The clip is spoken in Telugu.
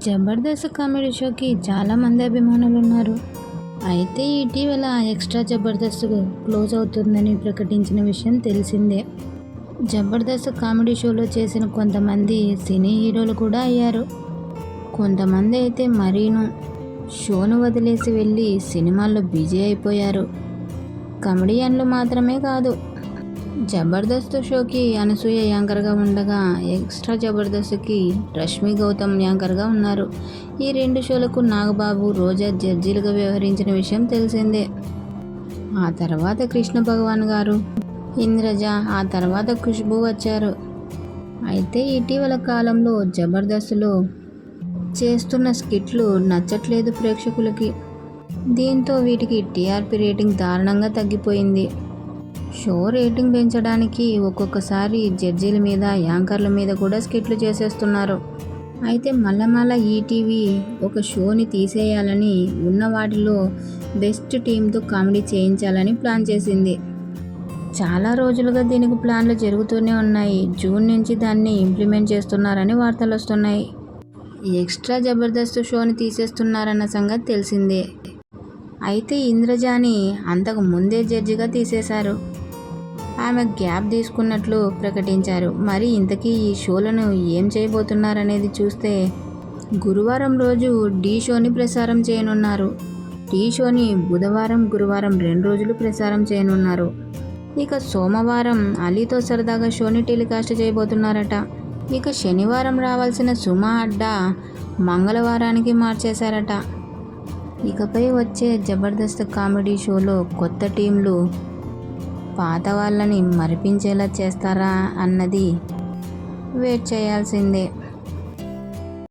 జబర్దస్త్ కామెడీ షోకి చాలామంది అభిమానులు ఉన్నారు. అయితే ఇటీవల ఎక్స్ట్రా జబర్దస్త్ క్లోజ్ అవుతుందని ప్రకటించిన విషయం తెలిసిందే. జబర్దస్త్ కామెడీ షోలో చేసిన కొంతమంది సినీ హీరోలు కూడా అయ్యారు. కొంతమంది అయితే మరీను షోను వదిలేసి వెళ్ళి సినిమాల్లో బిజీ అయిపోయారు. కమెడియన్లు మాత్రమే కాదు, జబర్దస్త్ షోకి అనసూయ యాంకర్గా ఉండగా ఎక్స్ట్రా జబర్దస్త్కి రష్మి గౌతమ్ యాంకర్గా ఉన్నారు. ఈ రెండు షోలకు నాగబాబు, రోజా జడ్జీలుగా వ్యవహరించిన విషయం తెలిసిందే. ఆ తర్వాత కృష్ణ భగవాన్ గారు, ఇంద్రజ, ఆ తర్వాత ఖుష్బూ వచ్చారు. అయితే ఇటీవల కాలంలో జబర్దస్త్లో చేస్తున్న స్కిట్లు నచ్చట్లేదు ప్రేక్షకులకి. దీంతో వీటికి టీఆర్పీ రేటింగ్ దారుణంగా తగ్గిపోయింది. షో రేటింగ్ పెంచడానికి ఒక్కొక్కసారి జడ్జీల మీద, యాంకర్ల మీద కూడా స్కిట్లు చేసేస్తున్నారు. అయితే మళ్ళా ఈటీవీ ఒక షోని తీసేయాలని, ఉన్న వాటిలో బెస్ట్ టీంతో కామెడీ చేయించాలని ప్లాన్ చేసింది. చాలా రోజులుగా దీనికి ప్లాన్లు జరుగుతూనే ఉన్నాయి. జూన్ నుంచి దాన్ని ఇంప్లిమెంట్ చేస్తున్నారని వార్తలు వస్తున్నాయి. ఎక్స్ట్రా జబర్దస్త్ షోని తీసేస్తున్నారన్న సంగతి తెలిసిందే. అయితే ఇంద్రజాని అంతకు ముందే జడ్జిగా తీసేశారు. ఆమె గ్యాప్ తీసుకున్నట్లు ప్రకటించారు. మరి ఇంతకీ ఈ షోలను ఏం చేయబోతున్నారనేది చూస్తే, గురువారం రోజు ఢీ షోని ప్రసారం చేయనున్నారు. ఢీ షోని బుధవారం, గురువారం 2 రోజులు ప్రసారం చేయనున్నారు. ఇక సోమవారం అలీతో సరదాగా షోని టెలికాస్ట్ చేయబోతున్నారట. ఇక శనివారం రావాల్సిన సుమా అడ్డా మంగళవారానికి మార్చేశారట. ఇకపై వచ్చే జబర్దస్త్ కామెడీ షోలో కొత్త టీంలు పాత వాళ్ళని మరిపించేలా చేస్తారా అన్నది వెయిట్ చేయాల్సిందే.